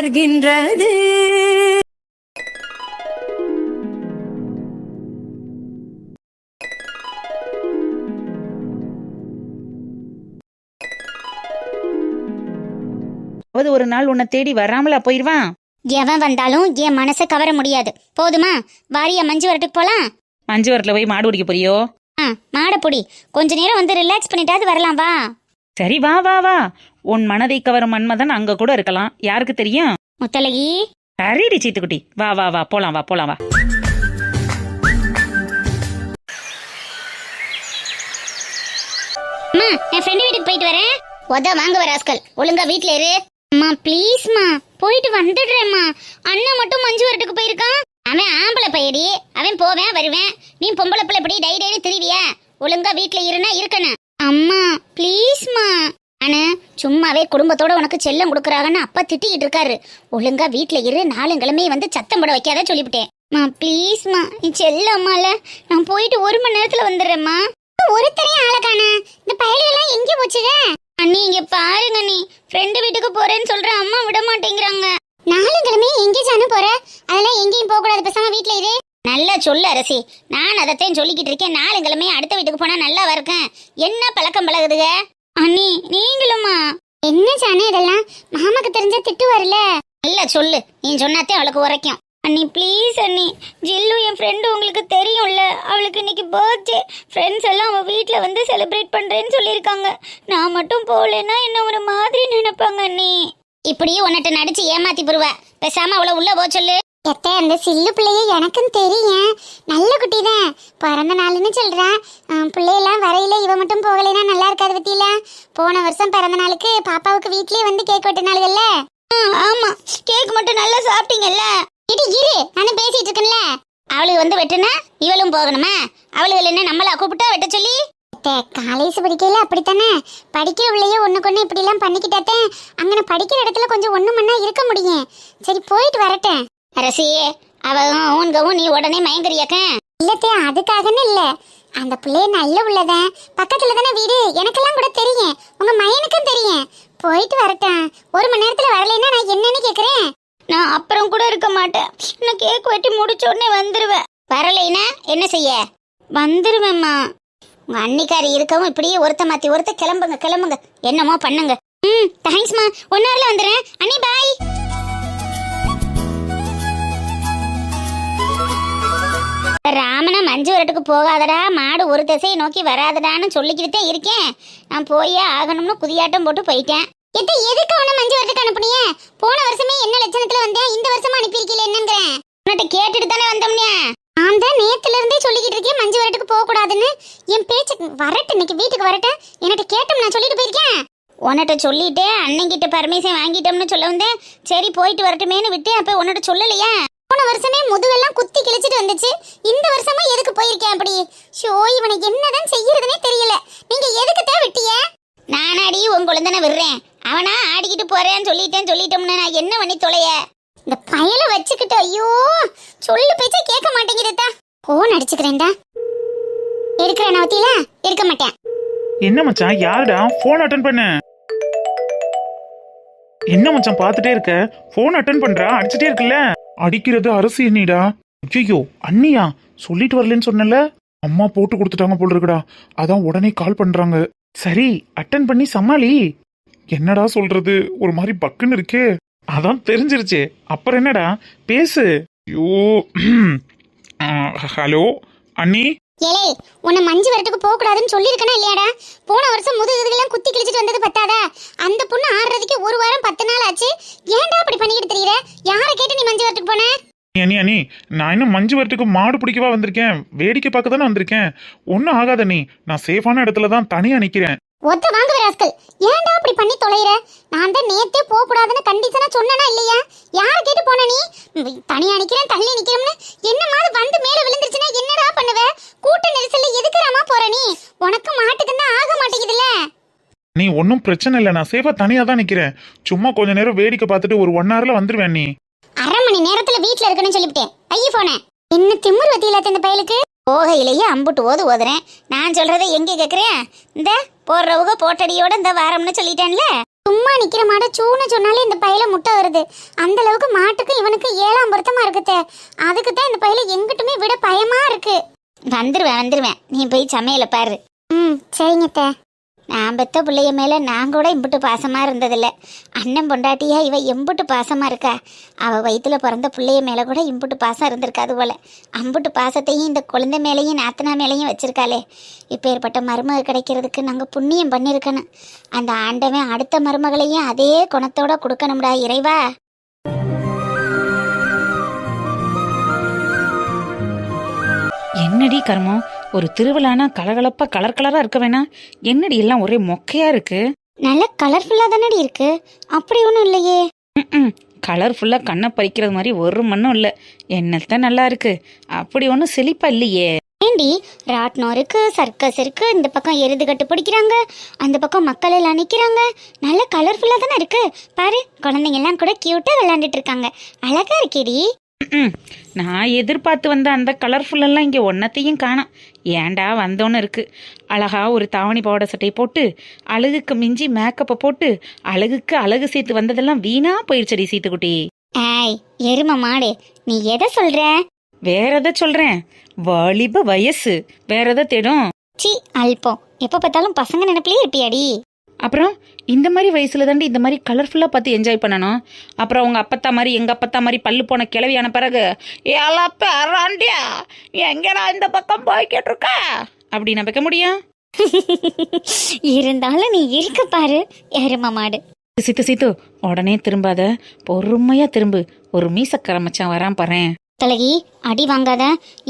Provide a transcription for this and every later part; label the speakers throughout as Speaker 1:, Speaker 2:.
Speaker 1: மலர்கின்றது.
Speaker 2: ஒரு நாள் உன்னை தேடி வராமலா போயிருவான்?
Speaker 3: எவன் வந்தாலும் என் மனசை கவர முடியாது. போதுமா? வாரியா மஞ்சு வரட்டுக்கு போலாம்.
Speaker 2: மஞ்சு வரத்துல போய் மாடு பிடிக்க போறியோ?
Speaker 3: மாடப்பொடி கொஞ்ச நேரம் வந்து ரிலாக்ஸ் பண்ணிட்டாவது வரலாம். வா.
Speaker 2: சரி வா வா வா. உன் மனதை கவரும் மன்மதன் அங்க கூட இருக்கலாம், யாருக்கு தெரியும்?
Speaker 3: முத்தலகி.
Speaker 2: சரிடி சீத்துக்குட்டி, வா வா வா போலாம், வா போலாம் வா.
Speaker 3: அம்மா, என் ஃப்ரெண்டு வீட்டுக்கு போயிட்டு வரேன். வாங்க வர ஆஸ்கல், ஒழுங்கா வீட்ல இரு. அம்மா ப்ளீஸ்மா, போயிட்டு வந்துடுறேம்மா. அண்ணன் மட்டும் மஞ்சு வரட்டுக்கு போயிருக்கான். அவன் ஆம்பளை பையடி, அவன் போவேன் வருவேன். நீ பொம்பளை பிள்ளை இப்படி டை டைரி திரிவியா? ஒழுங்கா வீட்ல இருனா இருக்கணும். அம்மா ப்ளீஸ்மா. அண்ணா சும்மாவே குடும்பத்தோட உனக்கு செல்லம் கொடுக்குறாங்கன்னு அப்பா திட்டிக்கிட்டு இருக்காரு. ஒழுங்கா வீட்ல இரு, நாளுங்கிழமை வந்து சத்தம் போட வைக்காத சொல்லிவிட்டேன். ப்ளீஸ்மா, நீ செல்லம்மால. நான் போயிட்டு 1 மணி நேரத்துல வந்துடுறேம்மா. ஒருத்தரையும் ஆளக்கான இந்த பயலுகெல்லாம் எங்கே போச்சுங்க? அண்ணி இங்க பாருங்க, நீ ஃப்ரெண்டு வீட்டுக்கு போறேன்னு சொல்ற, அம்மா விட மாட்டேங்கிறாங்க. நாளுங்கிழமை எங்கே சாணு போற? அதெல்லாம் எங்கேயும் போக கூடாது, பேசாம வீட்ல இரு. நல்லா சொல்லு அரசி, நான் அதத்தையும் சொல்லிக்கிட்டு இருக்கேன். நாளுங்கிழமை அடுத்த வீட்டுக்கு போனா நல்லா இருக்கேன். என்ன பழக்கம் பழகுதுக? அண்ணி நீங்களுமா? என்ன சாணு இதெல்லாம்? மாமாக்கு தெரிஞ்சா திட்டு வரல. நல்லா சொல்லு, நீ சொன்னாத்தே அவளுக்கு உரைக்கும். அண்ணி ப்ளீஸ் அண்ணி, ஜில்லு என் ஃப்ரெண்டு உங்களுக்கு தெரியும்ல, அவளுக்கு இன்னைக்கு பர்த்டே. ஃப்ரெண்ட்ஸ் எல்லாம் அவள் வீட்டில் வந்து செலிப்ரேட் பண்ணுறேன்னு சொல்லியிருக்காங்க. நான் மட்டும் போகலன்னா என்ன ஒரு மாதிரி நினைப்பாங்க அண்ணி. இப்படியே உன்னிட்ட நடிச்சு ஏமாத்தி போடுவ, பேசாம அவளை உள்ள போ சொல்லு. எத்த அந்த சில்லு பிள்ளைய எனக்கும் தெரியும், நல்ல குட்டி தான். பிறந்த நாள்னு சொல்றேன். பிள்ளையெல்லாம் வரையில இவ மட்டும் போகலைன்னா நல்லா இருக்காது பத்தியில. போன வருஷம் பிறந்த நாளுக்கு பாப்பாவுக்கு வீட்லயே வந்து கேக் வெட்டினாளுகள்ல. ஆமா, கேக் மட்டும் நல்லா சாப்பிட்டீங்கல்ல. இரு நானும் பேசிட்டு இருக்கேன்ல. அவளுக்கு வந்து வெட்டுனா இவளும் போகணுமா? அவளுகள் என்ன நம்மளா கூப்பிட்டா வெட்ட சொல்லி? காலேஜ் படிக்கையில அப்படித்தானே, படிக்கிற பிள்ளைய ஒண்ணுக்கு இப்படி எல்லாம் பண்ணிக்கிட்டாத்தே அங்கன படிக்கிற இடத்துல கொஞ்சம் ஒண்ணு மண்ணா இருக்க முடியும். சரி போயிட்டு வரட்டேன். அரசியே, அவன் நீ உடனே மயங்கறியாக்க? இல்லத்தே, அதுக்காகன்னு இல்ல. அந்த பிள்ளைய நல்ல உள்ளதான், பக்கத்துல தானே வீடு, எனக்கெல்லாம் கூட தெரியும், உங்க மயனுக்கும் தெரியும். போயிட்டு வரட்டேன். 1 மணி நேரத்துல வரலைன்னா நான் என்னன்னு கேக்குறேன். நான் அப்புறம் கூட இருக்க மாட்டேன். நான் கேக் வெட்டி முடிச்ச உடனே வந்துருவேன். வரலைன்னா என்ன செய்ய? வந்துருவேம்மா. உங்க அன்னிக்காரி இருக்கவும் இப்படியே ஒருத்த மாத்தி ஒருத்த கிளம்புங்க என்னமோ பண்ணுங்க. தேங்க்ஸ்மா, 1 ஹவர்ல வந்துடுறேன். அண்ணி பாய். ராமனா மஞ்சு வரட்டுக்கு போகாதடா, மாடு ஒரு திசையை நோக்கி வராதடான்னு சொல்லிக்கிட்டே இருக்கேன். நான் போயே ஆகணும்னு குதியாட்டம் போட்டு போயிட்டேன். எதுக்கு அவனை மஞ்சு வரட்டுக்கு அனுப்புனிய? போன வருஷமே என்ன லட்சணத்துல வந்தேன், இந்த வருஷமா அனுப்பியிருக்கீல என்னங்கிறேன். உன்கிட்ட கேட்டுட்டு தானே வந்தோம்னே. நான் தான் நேத்துல இருந்தே சொல்லிக்கிட்டு இருக்கேன் மஞ்சு வரட்டுக்கு போக கூடாதுன்னு. என் பேச்சு வரட்டு, இன்னைக்கு வீட்டுக்கு வரட்டேன். என்கிட்ட கேட்டும் நான் சொல்லிட்டு போயிருக்கேன். உன்கிட்ட சொல்லிட்டு அண்ணங்கிட்ட பர்மிஷன் வாங்கிட்டோம்னு சொல்ல வந்தேன். சரி போயிட்டு வரட்டுமேன்னு விட்டு, அப்ப உன்கிட்ட சொல்லலையா? போன வருஷமே முதுகெல்லாம் குத்தி கிழிச்சிட்டு வந்துச்சு, இந்த வருஷமா எதுக்கு போயிருக்கேன் அப்படி? ஷோ, இவனை என்னதான் செய்யறதுனே தெரியல. நீங்க எதுக்கு தான் விட்டிய? நானாடி உன் குழந்தைன விடுறேன், அவனா ஆடிக்கிட்டு போறேன்னு சொல்லிட்டோம்னு நான் என்ன பண்ணி தொலைய? இந்த பயலை வச்சுக்கிட்டு ஐயோ சொல்லு பேச்ச கேட்க மாட்டேங்கிறதா. போன் அடிச்சுக்கிறேன்டா. எடுக்கிறேன் நவத்தியில எடுக்க மாட்டேன்.
Speaker 4: என்ன மச்சான், யாருடா போன் அட்டன் பண்ண? என்ன மச்சான் பாத்துட்டே இருக்க? போன் அட்டன் பண்றா, அடிச்சுட்டே இருக்குல்ல. அடிக்கிறது அரசு எண்ணிடா. ஐயோ அண்ணியா, சொல்லிட்டு வரலன்னு சொன்னல, அம்மா போட்டு கொடுத்துட்டாங்க போல இருக்குடா, அதான் உடனே கால் பண்றாங்க. சரி அட்டன் பண்ணி சமாளி. என்னடா சொல்றது, ஒரு மாதிரி பக்குன்னு இருக்கே. அதான் தெரிஞ்சிருச்சே, அப்புறம் என்னடா பேசு. ஐயோ ஹலோ அண்ணி.
Speaker 3: ஏலே, உன்னை மஞ்சு வரட்டுக்கு போக கூடாதுன்னு சொல்லியிருக்கனா இல்லையாடா? போன வருஷம் முதுகுலாம் குத்தி கிழிச்சிட்டு வந்தது பத்தாதா? அந்த பொண்ணு ஆடுறதுக்கு 1 வாரம் 10 நாள் ஆச்சு. ஏன்டா அப்படி பண்ணிக்கிட்டு தெரியற? யாரை கேட்டு நீ மஞ்சு வரட்டுக்கு போன?
Speaker 4: அண்ணி நான் இன்னும் மஞ்சு வரட்டுக்கு மாடு பிடிக்கவா வந்திருக்கேன், வேடிக்கை பார்க்க தானே வந்திருக்கேன். ஒன்னும் ஆகாத நீ, நான் சேஃபான இடத்துல தான் தனியா நிக்கிறேன்.
Speaker 3: ஒத்த வாங்க ராஸ்கல், ஏன்டா அப்படி பண்ணி தொலைற? நான் தான் நேத்தே போக கூடாதுன்னு கண்டிஷனா சொன்னனா இல்லையா? யாரை கேட்டு போன நீ? தனியா நிக்கிறேன் தள்ளி நிக்கிறேன்னு என்ன மாதிரி வந்து மேல விழுந்துருச்சுனா என்னடா பண்ணுவ? கூட்ட நெரிசல்ல எதுக்குறாமா போற நீ? உனக்கு மாட்டுக்கு தான் ஆக மாட்டேங்குதுல.
Speaker 4: நீ ஒன்னும் பிரச்சனை இல்லை, நான் சேஃபா தனியா தான் நிக்கிறேன். சும்மா கொஞ்ச நேரம் வேடிக்கை பார்த்துட்டு ஒரு 1 ஹவர்ல வந்துருவேன். நீ
Speaker 3: 1/2 மணி நேரத்துல வீட்ல இருக்கணும்னு சொல்லிவிட்டேன். ஐய போன என்ன திமிரு வத்தியில்லாத இந்த பயலுக்கு. போகையிலேயே அம்புட்டு ஓதுறேன். நான் சொல்றதை எங்கே கேட்குறேன்? இந்த போடுறவங்க போட்டடியோட இந்த வாரம்னு சொல்லிட்டேன்ல. சும்மா நிக்கிற மாட சூன்னு சொன்னாலே இந்த பையில முட்டை வருது. அந்த அளவுக்கு மாட்டுக்கு இவனுக்கு 7ஆம் பொருத்தமா இருக்குதே. அதுக்கு தான் இந்த பையில எங்கிட்டுமே விட பயமா இருக்கு. வந்துருவேன். நீ போய் சமையல பாரு. சரிங்க அத்தை. நான் பெத்த பிள்ளைய மேல நான் கூட இம்புட்டு பாசமா இருந்ததில்ல. அண்ணன் பொண்டாட்டியா இவ எம்புட்டு பாசமா இருக்கா. அவ வயிற்றுல பிறந்த பிள்ளைய மேல கூட இம்புட்டு பாசம் இருந்திருக்காது போல. அம்புட்டு பாசத்தையும் இந்த குழந்தை மேலேயும் நாத்தனா மேலேயும் வச்சிருக்காளே. இப்போ ஏற்பட்ட மருமக கிடைக்கிறதுக்கு நாங்கள் புண்ணியம் பண்ணியிருக்கணும். அந்த ஆண்டவன் அடுத்த மருமகளையும் அதே குணத்தோட கொடுக்கணும்டா இறைவா.
Speaker 2: என்னடி கர்மம், ஒரு திருவிழானா கலகலப்பா கலர் கலரா இருக்க வேணாம். என்னடி எல்லாம் ஒரே மொக்கையா இருக்கு.
Speaker 3: நல்ல கலர்ஃபுல்லா தானடி இருக்கு. அப்படி ஒன்றும் இல்லையே.
Speaker 2: கலர்ஃபுல்லா கண்ணை பறிக்கிறது மாதிரி ஒரு மண்ணும் இல்லை. என்னத்தான் நல்லா இருக்கு. அப்படி ஒன்றும் செழிப்பா இல்லையே.
Speaker 3: ஏண்டி, ராட்னம் இருக்கு, சர்க்கஸ் இருக்கு, இந்த பக்கம் எருது கட்டு பிடிக்கிறாங்க, அந்த பக்கம் மக்கள் எல்லாம் நிற்கிறாங்க. நல்ல கலர்ஃபுல்லா தானே இருக்கு. பாரு, குழந்தைங்க எல்லாம் கூட கியூட்டா விளையாண்டுட்டு இருக்காங்க. அழகா இருக்கேடி.
Speaker 2: நான் எதிர்பார்த்து வந்த அந்த கலர்ஃபுல்லெல்லாம் இங்கே ஒன்றத்தையும் காணோம். ஏண்டா வந்தோன்னு இருக்கு. அழகா ஒரு தாவணி பாவாடை சட்டையை போட்டு அழகுக்கு மிஞ்சி மேக்கப்பை போட்டு அழகுக்கு அழகு சேர்த்து வந்ததெல்லாம் வீணா போயிடுச்சடி சீத்துக்குட்டி.
Speaker 3: ஏய் எரும மாடு, நீ எதை சொல்ற?
Speaker 2: வேற எதை சொல்றேன்? வாலிப வயசு வேற எதை தேடும்?
Speaker 3: சி அல்பம், எப்ப பார்த்தாலும் பசங்க நினைப்பிலே இருப்பியாடி.
Speaker 2: அப்புறம் இந்த மாதிரி வயசுல தாண்டி இந்த மாதிரி கலர்ஃபுல்லாக பார்த்து என்ஜாய் பண்ணணும். அப்புறம் உங்க அப்பத்தா மாதிரி எங்க அப்பத்தா மாதிரி பல்லு போன கிளவியான பிறகு ஏலாண்டியா எங்கடா இந்த பக்கம் போய்கிட்டு இருக்க அப்படி நான் வைக்க முடியும்?
Speaker 3: இருந்தாலும் நீ இருக்க பாரு எரும மாடு.
Speaker 2: சீத்து உடனே திரும்பாத, பொறுமையா திரும்பு. ஒரு மீசக்கர மச்சான் வரான் பாறேன்.
Speaker 3: தலகி, அடி வாங்காத.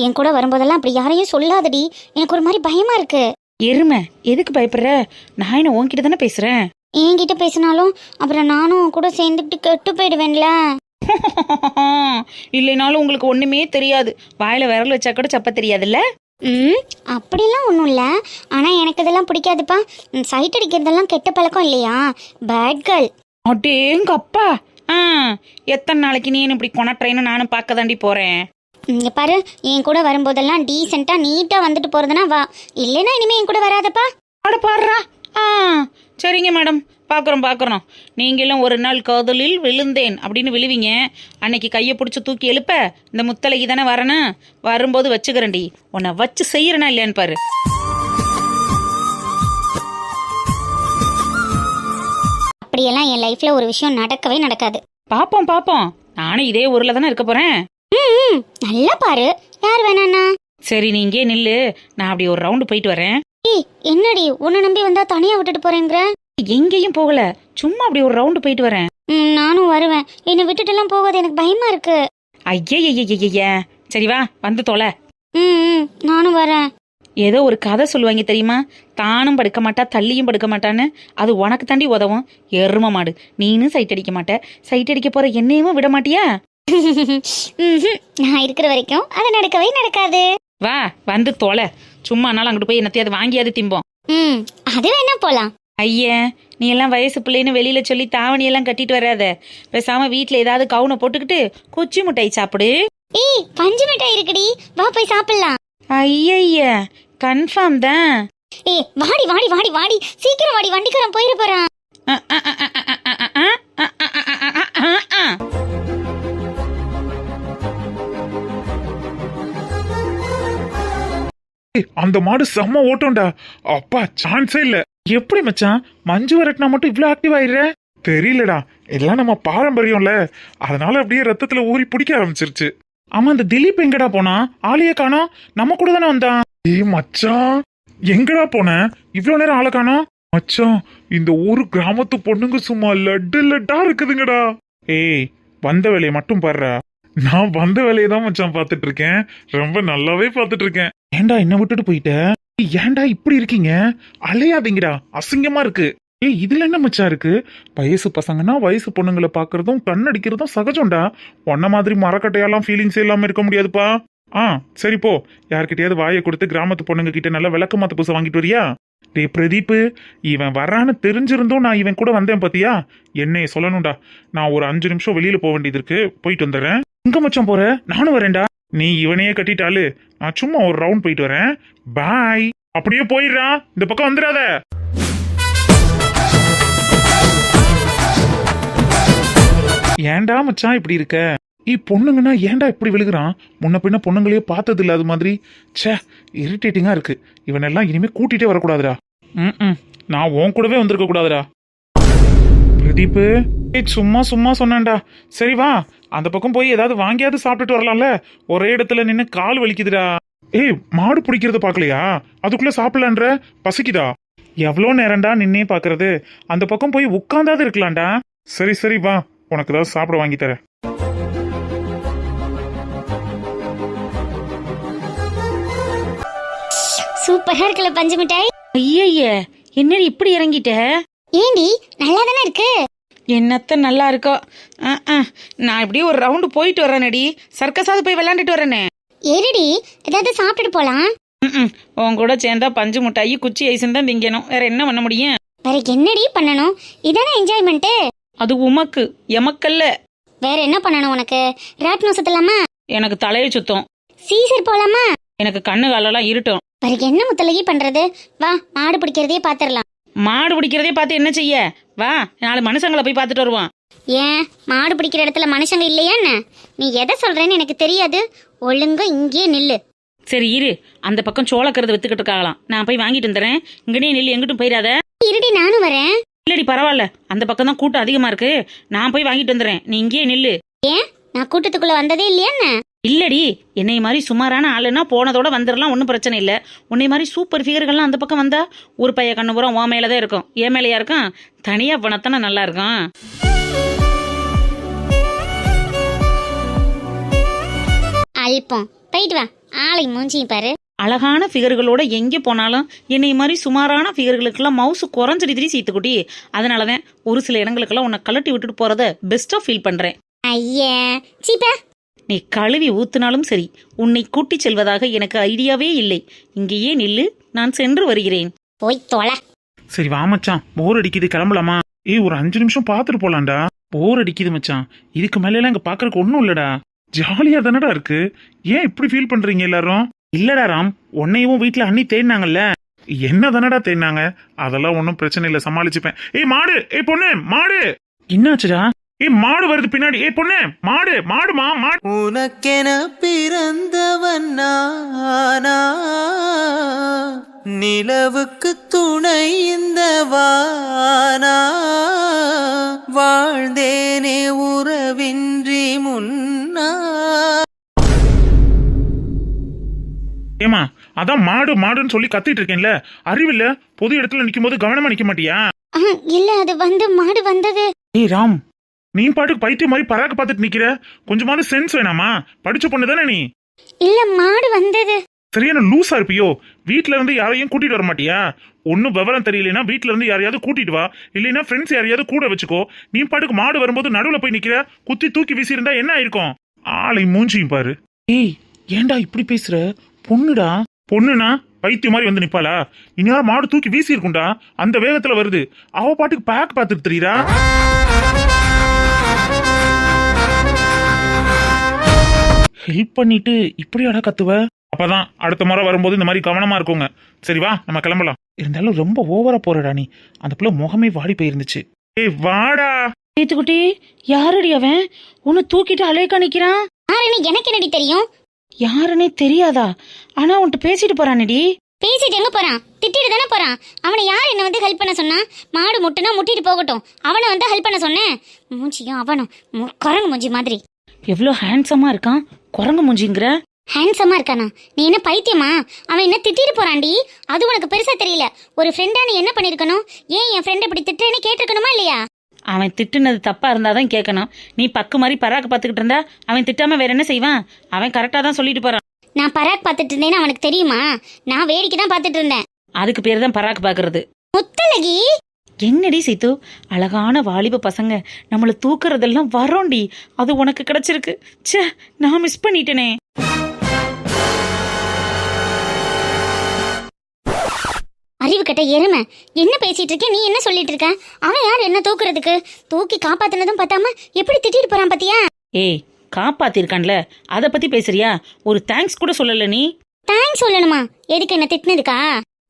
Speaker 3: என் கூட வரும்போதெல்லாம் அப்படி யாரையும் சொல்லாதடி. எனக்கு ஒரு மாதிரி பயமா இருக்கு.
Speaker 2: எருமை, எதுக்கு பயப்படுற? நான் என்ன உன்கிட்ட தானே பேசுறேன்.
Speaker 3: என்கிட்ட பேசினாலும் அப்புறம் நானும் கூட சேர்ந்துக்கிட்டு கெட்டு போயிடுவேன்ல.
Speaker 2: இல்லைனாலும் உங்களுக்கு ஒண்ணுமே தெரியாது. வாயில விரல் வச்சா கூட சப்ப தெரியாதுல்ல.
Speaker 3: அப்படிலாம் ஒன்றும் இல்லை. ஆனால் எனக்கு இதெல்லாம் பிடிக்காதுப்பா. சைட் அடிக்கிறதெல்லாம் கெட்ட பழக்கம் இல்லையா? Bad girl.
Speaker 2: அடேங்க அப்பா. எத்தனை நாளைக்கு நீ இப்படி கொணட்றேன்னு நானும் பார்க்க தாண்டி போறேன்.
Speaker 3: இங்க பாரு, என் கூட வரும்போதெல்லாம் டீசெண்டா நீட்டா வந்துட்டு போறதுனா வா, இல்லைன்னா இனிமே என் கூட வராதப்பா.
Speaker 2: அட பாடுறா. சரிங்க மேடம், பார்க்குறோம். நீங்களும் ஒரு நாள் காதலில் விழுந்தேன் அப்படின்னு விழுவீங்க. அன்னைக்கு கையை பிடிச்சி தூக்கி எழுப்ப இந்த முத்தலைக்கு தானே வரணும். வரும்போது வச்சுக்கிறேன்டி, உன்னை வச்சு செய்யறனா இல்லையான்னு பாரு.
Speaker 3: அப்படியெல்லாம் என் லைஃப்ல ஒரு விஷயம் நடக்கவே நடக்காது.
Speaker 2: பாப்போம். நானும் இதே ஊர்ல தானே இருக்க போறேன்.
Speaker 3: நல்லா பாரு, யார் வேணாண்ணா.
Speaker 2: சரி, நீ இங்கே நில்லு, நான் அப்படி ஒரு ரவுண்டு போயிட்டு வரேன்.
Speaker 3: ஏய் என்னடி, உன்னை நம்பி வந்தா தனியா விட்டுட்டு போறேங்கிற?
Speaker 2: எங்கேயும் போகல, சும்மா அப்படி ஒரு ரவுண்டு போயிட்டு வரேன்.
Speaker 3: நானும் வருவேன். என்னை விட்டுட்டு எல்லாம் போகாது, எனக்கு பயமா இருக்கு.
Speaker 2: ஐய, சரி வா, வந்து தொலை.
Speaker 3: நானும் வரேன்.
Speaker 2: ஏதோ ஒரு கதை சொல்லுவாங்க தெரியுமா? தானும் படுக்க மாட்டா தள்ளியும் படுக்க மாட்டான்னு. அது உனக்கு தாண்டி உதவும். எரும மாடு, நீனும் சைட் அடிக்க மாட்ட. சைட் அடிக்க போற என்னையும் விட மாட்டியா?
Speaker 3: நான் இருக்கிற வரைக்கும் அது நடக்கவே நடக்காது.
Speaker 2: வா, வந்து தொலை. சும்மா நாள் அங்கிட்டு போய் என்னத்தையாவது வாங்கியாவது திம்போம்.
Speaker 3: அது வேணா போலாம்.
Speaker 2: ஐயா, நீ எல்லாம் வயசு பிள்ளைன்னு வெளியில சொல்லி தாவணியெல்லாம் கட்டிட்டு வராத. பேசாம வீட்டுல ஏதாவது கவுனை போட்டுக்கிட்டு குச்சி மிட்டாய் சாப்பிடு.
Speaker 3: ஏய், பஞ்சு மிட்டாய் இருக்குடி, வா போய் சாப்பிடலாம்.
Speaker 2: ஐய, கன்ஃபார்ம் தான்.
Speaker 3: ஏய் வாடி சீக்கிரம் வாடி, வண்டிக்காரன் போயிட போறான்.
Speaker 4: அந்த மாடு செம்ம ஓட்டம்டா. அப்பா சான்ஸே இல்ல. எப்படி மச்சான் மஞ்சு வரட்டினா மட்டும் இவ்வளவு ஆக்டிவ் ஆயிடுற? தெரியலடா, எல்லாம் நம்ம பாரம்பரியம்ல, அதனால அப்படியே ரத்தத்துல ஊறி பிடிக்க ஆரம்பிச்சிருச்சு. ஆமா, அந்த திலீப் எங்கடா போனா? ஆளையே காணோம். நம்ம கூட தானே வந்தான். மச்சான் எங்கடா போன? இவ்வளவு நேரம் ஆளை காணோம். மச்சான், இந்த ஊரு கிராமத்து பொண்ணுங்க சும்மா லட்டா இருக்குதுங்கடா. ஏய், வந்த வேலையை மட்டும் பாடுறா. நான் வந்த வேலையை தான் மச்சான் பாத்துட்டு இருக்கேன். ரொம்ப நல்லாவே பாத்துட்டு இருக்கேன். ஏண்டா என்ன விட்டுட்டு போயிட்ட? ஏண்டா இப்படி இருக்கீங்க? அலையாதீங்கடா, அசிங்கமா இருக்கு. ஏய், இதுல என்ன மச்சா இருக்கு? வயசு பசங்கன்னா வயசு பொண்ணுங்களை பாக்குறதும் கண்ணடிக்கிறதும் சகஜம்டா. உன்ன மாதிரி மரக்கட்டையெல்லாம் ஃபீலிங்ஸ் இல்லாம இருக்க முடியாதுப்பா. சரி போ, யார்கிட்டயாவது வாயை கொடுத்து கிராமத்து பொண்ணுங்க கிட்ட நல்லா விளக்கமாத்த பூசை வாங்கிட்டு வரியா? டே பிரதீப், இவன் வர்றான்னு தெரிஞ்சிருந்தும் நான் இவன் கூட வந்தேன் பாத்தியா? என்னைய சொல்லணும்டா. நான் ஒரு 5 நிமிஷம் வெளியில போக வேண்டியது இருக்கு, போயிட்டு வந்துடுறேன். எங்க மச்சான் போற? நானும் வரேன்டா. நீ இவனையே கட்டிட்டாலு, நான் சும்மா ஒரு ரவுண்ட் போயிட்டு வரேன். பாய். அப்படியே போயிடுறான், இந்த பக்கம் வந்துடாத. ஏன்டா மச்சான் இப்படி இருக்க? பொண்ணுங்கன்னா ஏன்டா இப்படி விழுகுறான்? முன்ன பின்ன பொண்ணுங்களையே பார்த்தது இல்ல அது மாதிரி. ச்சே, இரிட்டேட்டிங்கா இருக்கு. இவனெல்லாம் இனிமே கூட்டிட்டே வரக்கூடாதுடா. ம் நான் உன் கூடவே வந்திருக்க கூடாதுடா. பிரதீப்பு, சும்மா சும்மா சொன்னேன்டா. சரி வா, அந்த பக்கம் போய் ஏதாவது வாங்கியாவது சாப்பிட்டுட்டு வரலாம்ல. ஒரே இடத்துல நின்று கால் வலிக்குதுடா. மாடு பிடிக்கிறத பாக்கலையா? அதுக்குள்ள சாப்பிடலான்ற? பசிக்குதா? எவ்வளோ நேரம்டா நின்னே பாக்குறது? அந்த பக்கம் போய் உட்கார்ந்தாது இருக்கலாம்டா. சரி சரி வா, உனக்கு ஏதாவது சாப்பிட வாங்கி தரேன்.
Speaker 3: சூப்பரா இருக்குல்ல பஞ்சு மிட்டாய்.
Speaker 2: ஐய, என்னடி இப்படி இறங்கிட்ட?
Speaker 3: ஏண்டி நல்லா தானே இருக்கு.
Speaker 2: என்னத்த நல்லா இருக்கோ. நான் இப்படியே ஒரு ரவுண்டு போயிட்டு வரேனடி. சர்க்கஸாவது போய் விளையாண்டுட்டு வரேனே.
Speaker 3: ஏறிடி, ஏதாவது சாப்பிட்டுட்டு போலாம்.
Speaker 2: உன் கூட சேர்ந்தா பஞ்சு முட்டாயி குச்சி ஐசுன்னு தான் திங்கணும். வேற என்ன பண்ண முடியும்?
Speaker 3: வேற என்னடி பண்ணணும்? இதானே என்ஜாய்மெண்ட்.
Speaker 2: அது உமக்கு, எமக்கல்ல.
Speaker 3: வேற என்ன பண்ணணும் உனக்கு? ராட்னம் சுத்தலாமா?
Speaker 2: எனக்கு தலையை சுத்தம்.
Speaker 3: சீசர் போலாமா?
Speaker 2: எனக்கு கண்ணு காலெல்லாம் இருட்டும்.
Speaker 3: வேற என்ன முத்தலகி பண்றது? வா, மாடு பிடிக்கிறதே பாத்துரலாம்.
Speaker 2: மாடு பிடிக்கிறதே பார்த்து என்ன செய்ய? வா, 4 மனுஷங்களை போய் பார்த்துட்டு வருவான்.
Speaker 3: ஏன் மாடு பிடிக்கிற இடத்துல மனுஷங்க இல்லையா என்ன? நீ எதை சொல்றேன்னு எனக்கு தெரியாது. ஒழுங்கா இங்கே நில்லு.
Speaker 2: சரி இரு, அந்த பக்கம் சோளக்கருது வித்துக்கிட்டு இருக்காங்களாம். நான் போய் வாங்கிட்டு வந்துடுறேன். இங்கனே நில்லு, எங்கிட்டும் போயிடாத.
Speaker 3: இருடி, நானும் வரேன்.
Speaker 2: இல்லடி பரவாயில்ல, அந்த பக்கம் தான் கூட்டம் அதிகமா இருக்கு. நான் போய் வாங்கிட்டு வந்துடுறேன். நீ இங்கேயே நில்லு.
Speaker 3: ஏன், நான் கூட்டத்துக்குள்ள வந்ததே இல்லையா என்ன?
Speaker 2: இல்லடி, என்னை மாதிரி சுமாரான ஆளுன்னா போனதோட வந்துடலாம், ஒன்றும் பிரச்சனை இல்லை. உன்னை மாதிரி சூப்பர் ஃபிகர்கள்லாம் அந்த பக்கம் வந்தா ஒரு பைய கண்ணு பூரா உன் மேலே தான் இருக்கும். ஏன் மேலேயா இருக்கும்? தனியா போனத்தானே நல்லா இருக்கும்.
Speaker 3: அல்பம் போயிட்டு வா, ஆளை மூஞ்சி பாரு.
Speaker 2: அழகான ஃபிகர்களோட எங்கே போனாலும் என்னை மாதிரி சுமாரான ஃபிகர்களுக்கெல்லாம் மவுசு குறைஞ்சிடுதிரி சீத்துக்குட்டி. அதனால தான் ஒரு சில இடங்களுக்கெல்லாம் உன்னை கலட்டி விட்டுட்டு போறத பெஸ்ட்டாக ஃபீல் பண்றேன்.
Speaker 3: ஐயா சீப்பா,
Speaker 2: நீ கழுவி ஊத்துனாலும் சரி, உன்னை கூட்டி செல்வதாக எனக்கு ஐடியாவே இல்லை. இங்கேயே நில்லு, நான் சென்று வருகிறேன்.
Speaker 3: போய் தொலை.
Speaker 4: சரி வா மச்சான், போர் அடிக்குது, கிளம்பலாமா? ஒரு 5 நிமிஷம் பார்த்துட்டு போலாம்டா. போர் அடிக்குது மச்சான். இதுக்கு மேல எல்லாம் இங்க பாக்குறதுக்கு ஒண்ணும் இல்லடா. ஜாலியா தானடா இருக்கு. ஏன் இப்படி ஃபீல் பண்றீங்க எல்லாரும்? இல்லடா ராம், உன்னையும் வீட்டுல அண்ணி தேடினாங்கல்ல. என்ன தானடா தேடினாங்க? அதெல்லாம் ஒன்னும் பிரச்சனை இல்ல, சமாளிச்சுப்பேன். மாடு, பொண்ணு மாடு. என்னாச்சுடா? மாடு வருது பின்னாடி. பொண்ணு மாடு, மாடுமா மாடு.
Speaker 1: உனக்கென பிறந்தவன் நானா, நிலவுக்கு துணை இந்த வானா, வாழ்ந்தேனே உறவின்றி முன்னா.
Speaker 4: ஏமா, அதான் மாடு மாடுன்னு சொல்லி கத்திட்டு இருக்கேன்ல, அறிவில்ல? பொது இடத்துல நிக்கும் போது கவனமா நிக்க மாட்டியா?
Speaker 3: இல்ல, அது வந்து மாடு வந்தது.
Speaker 4: ராம், நீ பாட்டுக்கு பைத்தியம் மாதிரி பராக்க பாத்துட்டு நிக்கிற. கொஞ்சமாவது சென்ஸ் வேணாமா? படிச்ச பொண்ணு தானே நீ?
Speaker 3: இல்ல, மாடு வந்தது.
Speaker 4: சரியான லூசா இருப்பியோ? வீட்ல இருந்து யாரையும் கூட்டிட்டு வர மாட்டியா? ஒன்னும் விவரம் தெரியலனா வீட்ல இருந்து யாரையாவது கூட்டிட்டு வா, இல்லைன்னா ஃப்ரெண்ட்ஸ் யாரையாவது கூட வச்சுக்கோ. நீ பாட்டுக்கு மாடு வரும்போது நடுவுல போய் நிக்கிற. குத்தி தூக்கி வீசி இருந்தா என்ன ஆயிருக்கும்? ஆளை மூஞ்சியும் பாரு. ஏன்டா இப்படி பேசுற? பொண்ணுடா. பொண்ணுனா பைத்தியம் மாதிரி வந்து நிப்பாளா? இனியாரும் மாடு தூக்கி வீசி இருக்கும்டா. அந்த வேகத்துல வருது. அவ பாட்டுக்கு பேக் பாத்துட்டு தெரியுறா. ஹெல்ப் பண்ணிட்டு இப்படியாடா கத்துவ? அப்பதான் அடுத்த முறை வரும்போது இந்த மாதிரி கவனமா இருக்குங்க. சரி வா, நம்ம கிளம்பலாம். இருந்தாலும் ரொம்ப ஓவரா போறடா நீ. அந்த பிள்ளை முகமே வாடி போயிருந்துச்சு. வாடா.
Speaker 2: சீத்துக்குட்டி, யாரடி அவன்? உன்னை தூக்கிட்டு அலையக்கா நிக்கிறான்.
Speaker 3: எனக்கு என்னடி தெரியும்?
Speaker 2: யாருன்னே தெரியாதா? ஆனா உன்கிட்ட பேசிட்டு போறானடி.
Speaker 3: பேசிட்டு எங்க போறான்? திட்டிட்டு தானே போறான். அவனை யார் என்ன வந்து ஹெல்ப் பண்ண சொன்னா? மாடு முட்டுனா முட்டிட்டு போகட்டும், அவனை வந்து ஹெல்ப் பண்ண சொன்னேன். மூஞ்சியும் அவனும் குரங்கு மூஞ்சி மாதிரி.
Speaker 2: எவ்வளோ ஹேண்ட்ஸமா இருக்கான். குரங்கு மூஞ்சிங்கிற?
Speaker 3: ஹேண்ட்ஸமா இருக்கானா? நீ என்ன பைத்தியமா? அவன் என்ன திட்டிட்டு போறான்டி. அது உனக்கு பெருசா தெரியல. ஒரு ஃப்ரெண்டா நீ என்ன பண்ணிருக்கணும்? ஏன் என் ஃப்ரெண்ட் இப்படி திட்டுன்னு கேட்டிருக்கணுமா இல்லையா?
Speaker 2: அவன் திட்டுனது தப்பா இருந்தாதான் கேட்கணும். நீ பக்கு மாதிரி பராக்கு பார்த்துக்கிட்டு இருந்தா அவன் திட்டாம வேற என்ன செய்வான்? அவன் கரெக்டா தான் சொல்லிட்டு போறான்.
Speaker 3: நான் பராக் பார்த்துட்டு இருந்தேன்னு அவனுக்கு தெரியுமா? நான் வேடிக்கை தான் பார்த்துட்டு இருந்தேன்.
Speaker 2: அதுக்கு பேர் தான் பராக்கு பாக்குறது.
Speaker 3: முத்தலகி,
Speaker 2: என்னடி சீத்து, அழகான வாலிப பசங்க நம்மள தூக்குறதெல்லாம் வரோண்டி. அது உனக்கு கிடைச்சிருக்கு. ச்சே, நான் மிஸ் பண்ணிட்டேனே.
Speaker 3: அறிவு கட்ட எருமை, என்ன பேசிட்டு இருக்க? நீ என்ன சொல்லிட்டு இருக்க? அவன் யார் என்ன தூக்குறதுக்கு? தூக்கி காப்பாத்தினதும் பார்த்தாம எப்படி திட்டிட்டு போறான் பாத்தியா?
Speaker 2: காப்பாத்திருக்கான்ல, அத பத்தி பேசுறியா? ஒரு தேங்க்ஸ் கூட சொல்லல நீ.
Speaker 3: தேங்க்ஸ் சொல்லணுமா? எதுக்கு என்ன திட்டினதுக்கா?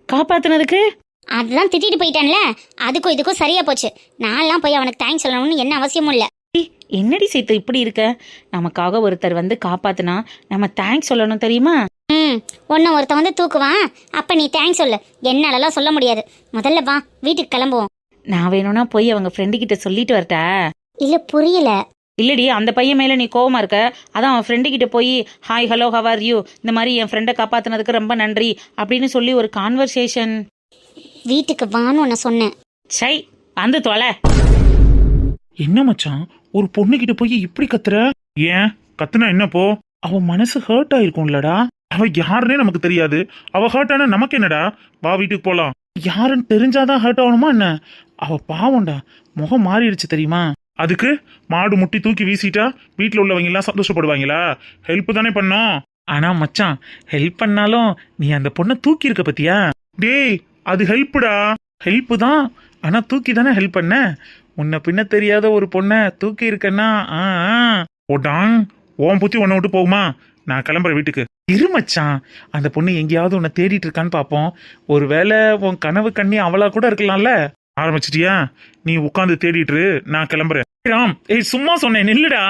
Speaker 2: காப்பாத்தினதுக்கு.
Speaker 3: அதுதான் திட்டிட்டு போயிட்டான்ல, அதுக்கும் இதுக்கும் சரியா போச்சு. நான்லாம் போய் அவனுக்கு தேங்க்ஸ் சொல்லணும்னு என்ன அவசியமும் இல்ல.
Speaker 2: என்னடி சீத்து இப்படி இருக்க? நமக்காக ஒருத்தர் வந்து காப்பாத்துனா நம்ம தேங்க்ஸ் சொல்லணும் தெரியுமா?
Speaker 3: உன்னை ஒருத்தன் வந்து தூக்குவான், அப்ப நீ தேங்க்ஸ் சொல்லு. என்னாலலாம் சொல்ல முடியாது. முதல்ல வா, வீட்டுக்கு கிளம்புவோம்.
Speaker 2: நான் வேணும்னா போய் அவங்க ஃப்ரெண்டு கிட்ட சொல்லிட்டு வரட்டா?
Speaker 3: இல்ல புரியல.
Speaker 2: இல்லடி, அந்த பையன் மேல நீ கோவமா இருக்க. அதான் அவன் ஃப்ரெண்டு கிட்ட போய் hi hello how are you, இந்த மாதிரி என் ஃப்ரெண்டை காப்பாத்துனதுக்கு ரொம்ப நன்றி அப்படின்னு சொல்லி ஒரு கான்வர்சேஷன்.
Speaker 3: வீட்டுக்கு வான்னு உன்னை சொன்னேன்.
Speaker 2: சை, வந்து தொலை.
Speaker 4: என்ன மச்சான், ஒரு பொண்ணு கிட்ட போய் இப்படி கத்துற? ஏன் கத்துனா என்னப்போ? அவ மனசு ஹர்ட் ஆயிருக்கும்லடா. அவ யாருன்னே நமக்கு தெரியாது. அவ ஹர்ட் ஆனா நமக்கு என்னடா? வா வீட்டுக்கு போலாம். யாருன்னு தெரிஞ்சாதான் ஹர்ட் ஆகணுமா என்ன? அவ பாவம்டா, முகம் மாறிடுச்சு தெரியுமா? அதுக்கு மாடு முட்டி தூக்கி வீசிட்டா வீட்டுல உள்ளவங்க எல்லாம் சந்தோஷப்படுவாங்களா? ஹெல்ப் தானே பண்ணோம். ஆனா மச்சான், ஹெல்ப் பண்ணாலும் நீ அந்த பொண்ணை தூக்கி இருக்க பத்தியா? டேய், அது ஹெல்ப்டா. ஹெல்ப் தான், ஆனா தூக்கி தானே ஹெல்ப் பண்ண. உன்னை பின்ன தெரியாத ஒரு பொண்ணை தூக்கி இருக்கன்னா ஓடாங், உன் புத்தி உன்னை விட்டு போகுமா? நான் கிளம்புற வீட்டுக்கு. இரு மச்சான், அந்த பொண்ணு எங்கேயாவது உன்னை தேடிட்டு இருக்கான்னு பாப்போம். ஒருவேளை உன் கனவு கண்ணி அவளா கூட இருக்கலாம்ல. ஆரம்பிச்சிட்டியா? நீ உட்காந்து தேடிட்டு இரு, நான் கிளம்புறேன். ராம், ஏய் சும்மா சொன்னேன், நில்லுடா.